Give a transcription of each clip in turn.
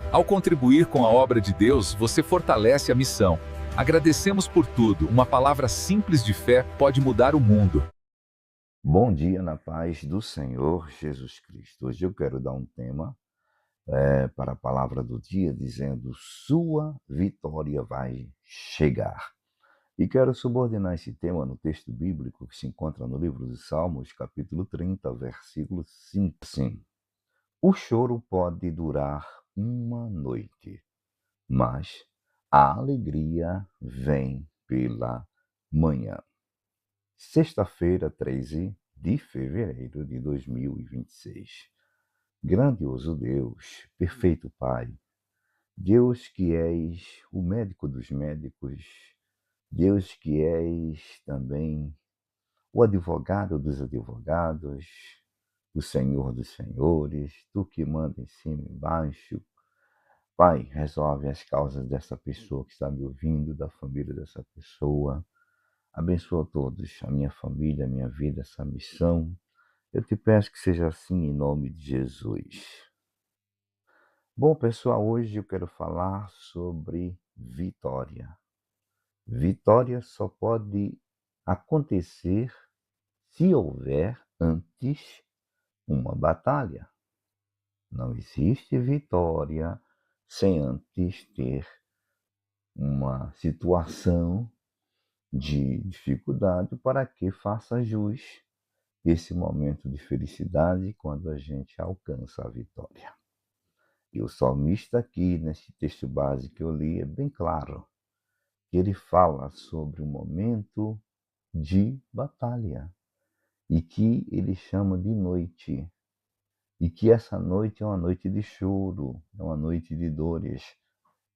Ao contribuir com a obra de Deus, você fortalece a missão. Agradecemos por tudo. Uma palavra simples de fé pode mudar o mundo. Bom dia na paz do Senhor Jesus Cristo. Hoje eu quero dar um tema para a palavra do dia, dizendo: sua vitória vai chegar. E quero subordinar esse tema no texto bíblico que se encontra no livro dos Salmos, capítulo 30, versículo 5. Sim, o choro pode durar uma noite, mas a alegria vem pela manhã. Sexta-feira, 13 de fevereiro de 2026. Grandioso Deus, perfeito Pai, Deus que és o médico dos médicos, Deus que és também o advogado dos advogados, o Senhor dos senhores, tu que manda em cima e embaixo. Pai, resolve as causas dessa pessoa que está me ouvindo, da família dessa pessoa. Abençoa todos, a minha família, a minha vida, essa missão. Eu te peço que seja assim em nome de Jesus. Bom, pessoal, hoje eu quero falar sobre vitória. Vitória só pode acontecer se houver antes uma batalha. Não existe vitória sem antes ter uma situação de dificuldade para que faça jus esse momento de felicidade quando a gente alcança a vitória. E o salmista aqui, nesse texto base que eu li, é bem claro, que ele fala sobre um momento de batalha e que ele chama de noite, e que essa noite é uma noite de choro, é uma noite de dores,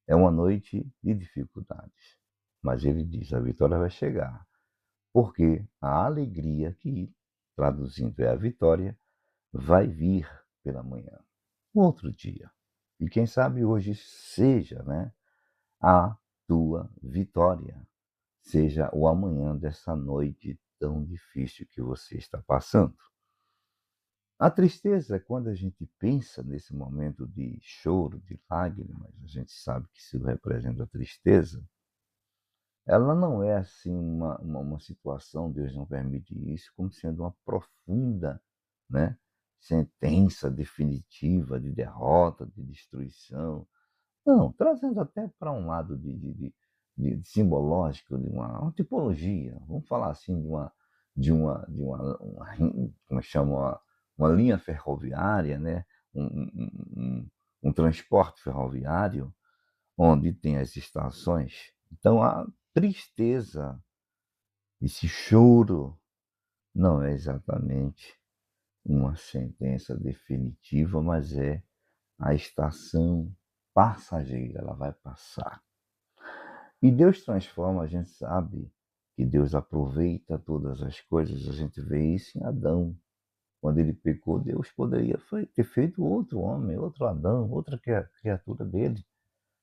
é uma noite de dificuldades. Mas ele diz, a vitória vai chegar, porque a alegria, que traduzindo é a vitória, vai vir pela manhã, um outro dia. E quem sabe hoje seja, a tua vitória, seja o amanhã dessa noite tão difícil que você está passando. A tristeza, quando a gente pensa nesse momento de choro, de lágrimas, a gente sabe que isso representa a tristeza, ela não é assim uma situação, Deus não permite isso, como sendo uma profunda, né, sentença definitiva de derrota, de destruição. Não, trazendo até para um lado de simbológico, de uma tipologia, vamos falar assim, como é que chama, uma linha ferroviária, né? Um transporte ferroviário, onde tem as estações. Então, a tristeza, esse choro, não é exatamente uma sentença definitiva, mas é a estação passageira, ela vai passar. E Deus transforma, a gente sabe que Deus aproveita todas as coisas, a gente vê isso em Adão. Quando ele pecou, Deus poderia ter feito outro homem, outro Adão, outra criatura dele,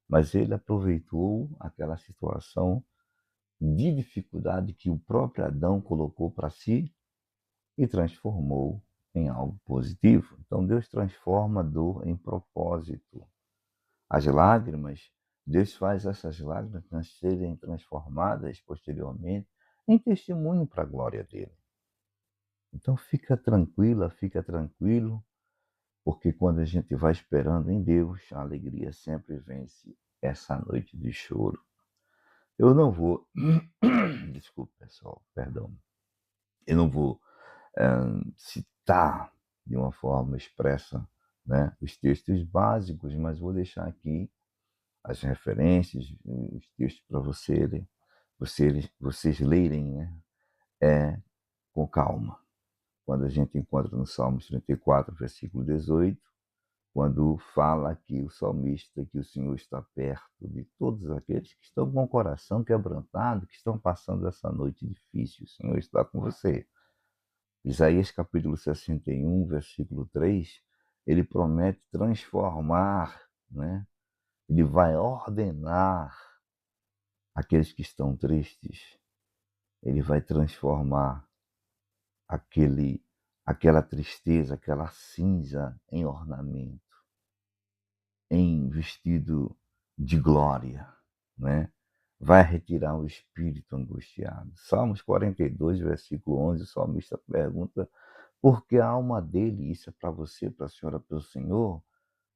mas ele aproveitou aquela situação de dificuldade que o próprio Adão colocou para si e transformou em algo positivo. Então Deus transforma a dor em propósito. As lágrimas, Deus faz essas lágrimas serem transformadas posteriormente em testemunho para a glória dele. Então fica tranquila, fica tranquilo, porque quando a gente vai esperando em Deus, a alegria sempre vence essa noite de choro. Eu não vou, desculpe pessoal, perdão, eu não vou citar de uma forma expressa, né, os textos básicos, mas vou deixar aqui as referências, os textos para vocês lerem, né, com calma. Quando a gente encontra no Salmos 34, versículo 18, quando fala aqui o salmista que o Senhor está perto de todos aqueles que estão com o coração quebrantado, que estão passando essa noite difícil, o Senhor está com você. Isaías capítulo 61, versículo 3, ele promete transformar, né? Ele vai ordenar aqueles que estão tristes. Ele vai transformar aquela tristeza, aquela cinza em ornamento. em vestido de glória, né? Vai retirar o espírito angustiado. Salmos 42, versículo 11, o salmista pergunta: porque a alma dele, isso é para você, para a senhora, para o Senhor,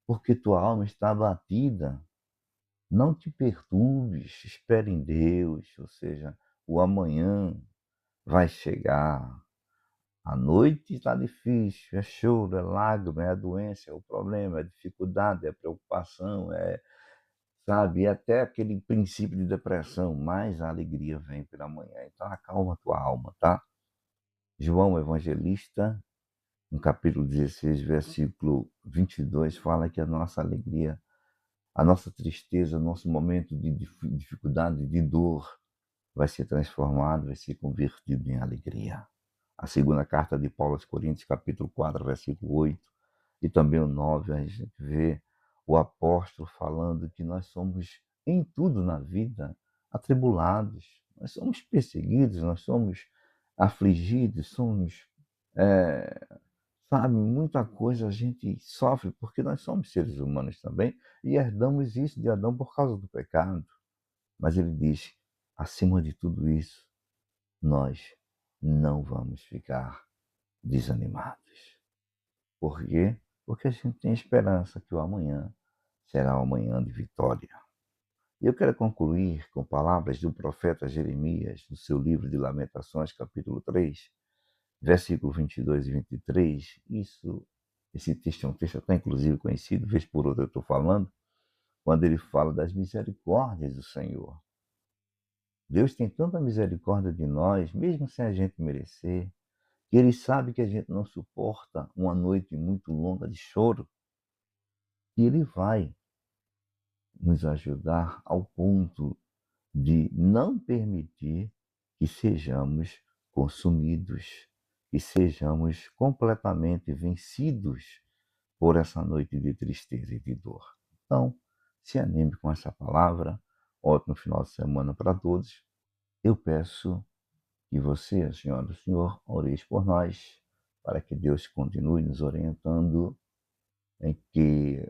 porque tua alma está abatida. Não te perturbes, espere em Deus, ou seja, o amanhã vai chegar. A noite está difícil, é choro, é lágrima, é a doença, é o problema, é a dificuldade, é a preocupação, sabe, até aquele princípio de depressão, mas a alegria vem pela manhã. Então acalma tua alma, tá? João Evangelista, no capítulo 16, versículo 22, fala que a nossa alegria, a nossa tristeza, nosso momento de dificuldade, de dor, vai ser transformado, vai ser convertido em alegria. A segunda carta de Paulo aos Coríntios, capítulo 4, versículo 8, e também o 9, a gente vê o apóstolo falando que nós somos, em tudo na vida, atribulados, nós somos perseguidos, nós somos afligidos, somos, sabe, muita coisa a gente sofre porque nós somos seres humanos também e herdamos isso de Adão por causa do pecado. Mas ele diz, acima de tudo isso, nós não vamos ficar desanimados. Por quê? Porque a gente tem esperança que o amanhã será um amanhã de vitória. E eu quero concluir com palavras do profeta Jeremias, no seu livro de Lamentações, capítulo 3, versículo 22 e 23. Esse texto é um texto até inclusive conhecido, vez por outra eu estou falando, quando ele fala das misericórdias do Senhor. Deus tem tanta misericórdia de nós, mesmo sem a gente merecer, que Ele sabe que a gente não suporta uma noite muito longa de choro, e Ele vai nos ajudar ao ponto de não permitir que sejamos consumidos, que sejamos completamente vencidos por essa noite de tristeza e de dor. Então, se anime com essa palavra. Ótimo final de semana para todos. Eu peço que você, a senhora e o senhor, oreis por nós, para que Deus continue nos orientando, em que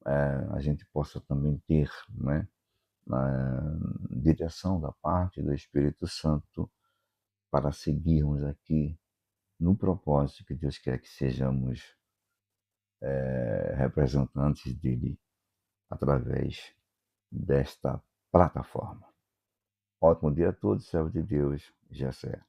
a gente possa também ter, né, a direção da parte do Espírito Santo para seguirmos aqui no propósito que Deus quer que sejamos representantes dele através desta plataforma. Ótimo dia a todos, servo de Deus, Jessé.